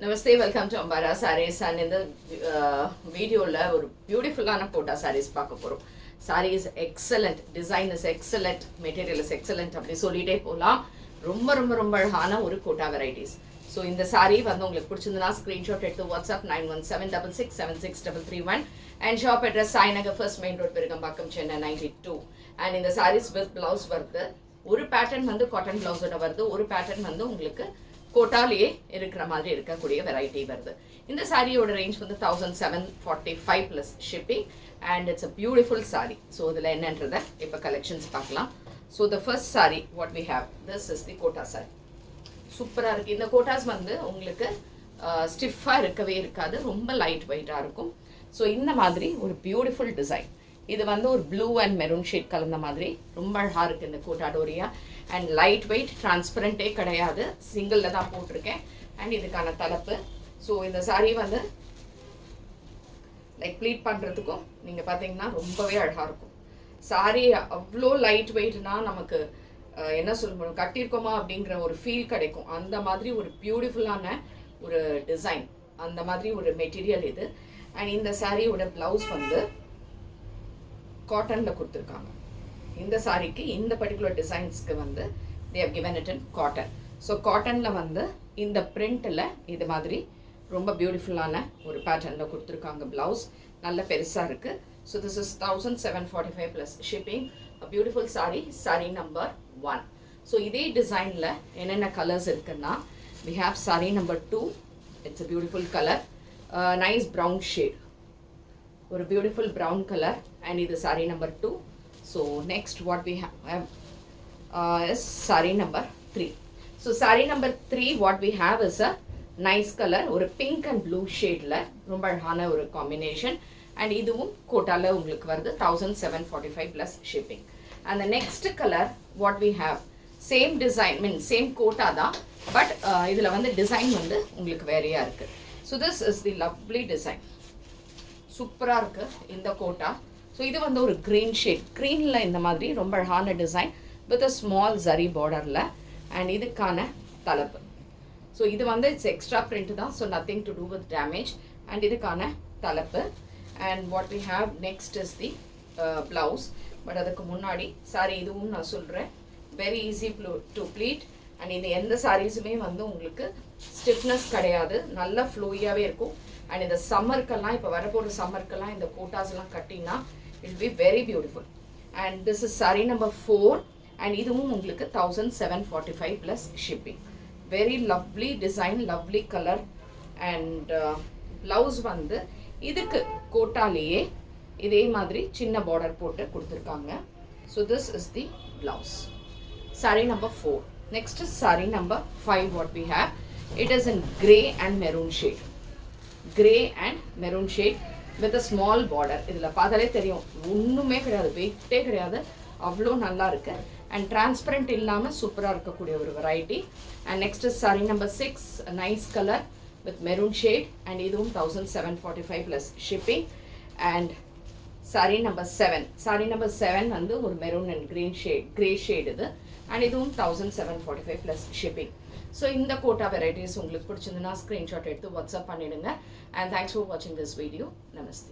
Namaste, welcome to Ambara Sarees and in the video ஒரு பியூட்டிஃபுல்லான quota sarees பார்க்க போறோம். Saree is excellent, design is excellent, material is excellent அப்படி சொல்லிட்டே போலாம். ரொம்ப ரொம்ப ரொம்ப அழகான ஒரு கோட்டா வெரைட்டிஸ். ஸோ இந்த saree வந்து உங்களுக்கு பிடிச்சிருந்தனா ஸ்க்ரீன்ஷாட் எடுத்து WhatsApp 9176676331 and shop address Sainagar first main road Perugambakkam Chennai 92. and இந்த sarees with blouse வருது. ஒரு பேட்டர்ன் வந்து காட்டன் பிளவுஸோட வருது, ஒரு பேட்டர்ன் வந்து உங்களுக்கு கோட்டாலேயே இருக்கிற மாதிரி இருக்கக்கூடிய வெரைட்டி வருது. இந்த சாரியோட ரேஞ்ச் வந்து 1745 plus shipping and it's a beautiful sari. So இதில் என்னன்றதை இப்போ கலெக்ஷன்ஸ் பார்க்கலாம். So the first sari what we have, this is the Kota sari. சூப்பராக இருக்குது. இந்த கோட்டாஸ் வந்து உங்களுக்கு ஸ்டிஃபாக இருக்கவே இருக்காது, ரொம்ப லைட் வெயிட்டாக இருக்கும். ஸோ இந்த மாதிரி ஒரு பியூட்டிஃபுல் டிசைன். இது வந்து ஒரு ப்ளூ அண்ட் மெரூன் ஷேட் கலந்த மாதிரி ரொம்ப அழகாக இருக்குது இந்த கோட்டா டோரியா. அண்ட் லைட் வெயிட், டிரான்ஸ்பரண்ட்டே கிடையாது, சிங்கிளில் தான் போட்டிருக்கேன். அண்ட் இதுக்கான தலைப்பு. ஸோ இந்த சாரீ வந்து லைக் ப்ளீட் பண்ணுறதுக்கும் நீங்கள் பார்த்தீங்கன்னா ரொம்பவே அழகாக இருக்கும். சாரீ அவ்வளோ லைட் வெயிட்னா நமக்கு என்ன சொல்ல முடியும், கட்டியிருக்கோமா அப்படிங்கிற ஒரு ஃபீல் கிடைக்கும். அந்த மாதிரி ஒரு பியூட்டிஃபுல்லான ஒரு டிசைன், அந்த மாதிரி ஒரு மெட்டீரியல் இது. அண்ட் இந்த சாரியோட ப்ளவுஸ் வந்து காட்டனில் கொடுத்துருக்காங்க. இந்த சாரிக்கு இந்த பர்டிகுலர் டிசைன்ஸ்க்கு வந்து they have given it in cotton. So காட்டனில் வந்து இந்த பிரிண்டில் இது மாதிரி ரொம்ப பியூட்டிஃபுல்லான ஒரு பேட்டர்னில் கொடுத்துருக்காங்க. ப்ளவுஸ் நல்ல பெருசாக இருக்குது. So this is 1745 plus shipping. Beautiful sorry, sorry number 1. So இதே டிசைனில் என்னென்ன கலர்ஸ் இருக்குன்னா, we have sorry number 2. It's a beautiful colour, nice brown shade, ஒரு பியூட்டிஃபுல் ப்ரௌன் கலர். அண்ட் இது sorry number 2. So next what we have is saree number 3. So saree number 3 what we have is a nice color, ஒரு pink and blue shadeல ரொம்ப அழகான ஒரு combination. and இதுவும் கோட்டால உங்களுக்கு வருது 1745 plus shipping. and the next color what we have, same design, same Kota தான், but இதுல வந்து டிசைன் வந்து உங்களுக்கு வேறையா இருக்கு. so this is the lovely design. சூப்பரா இருக்கு இந்த கோட்டா. ஸோ இது வந்து ஒரு க்ரீன் ஷேட், க்ரீனில் இந்த மாதிரி ரொம்ப அழகான design with a small zari பார்டரில். அண்ட் இதுக்கான தலைப்பு. ஸோ இது வந்து இட்ஸ் எக்ஸ்ட்ரா பிரிண்ட் தான், so nothing to do with damage. And இதுக்கான தலைப்பு. And what we have next is the blouse. But அதுக்கு முன்னாடி சாரி இதுவும் நான் சொல்கிறேன், very easy to pleat. And இது எந்த சாரீஸுமே வந்து உங்களுக்கு ஸ்டிஃப்னஸ் கிடையாது, நல்ல ஃப்ளோயாகவே இருக்கும். அண்ட் இந்த சம்மருக்கெல்லாம், இப்போ வரப்போகிற சம்மருக்கெல்லாம் இந்த கோட்டாஸ்லாம் கட்டினா it will be very beautiful. and this is saree number 4. and இதுவும் உங்களுக்கு 1745 plus shipping. very lovely design, lovely color. and blouse வந்து இதுக்கு கோட்டாலேயே இதே மாதிரி சின்ன பார்டர் போட்டு கொடுத்துருக்காங்க. so this is the blouse. saree number 4. next is saree number 5 what we have. it is in grey and maroon shade. grey and maroon shade with a small border. இதில் பார்த்தாலே தெரியும் ஒன்றுமே கிடையாது, வெயிட்டே கிடையாது, அவ்வளோ நல்லா இருக்கு. அண்ட் டிரான்ஸ்பரண்ட் இல்லாமல் சூப்பராக இருக்கக்கூடிய ஒரு variety. And next is sari number 6, nice colour with maroon shade. And இதுவும் 1745 plus shipping. And sari number 7. Sari number 7 வந்து ஒரு maroon and green shade, grey shade இது. அண்ட் இதுவும் 1745 ப்ளஸ் ஷிப்பிங். ஸோ இந்த கோட்டா வெரைட்டிஸ் உங்களுக்கு பிடிச்சிருந்துன்னா ஸ்க்ரீன்ஷாட் எடுத்து வாட்ஸ்அப் பண்ணிடுங்க. அண்ட் தேங்க்ஸ் ஃபார் வாட்சிங் திஸ் வீடியோ. நமஸ்தே.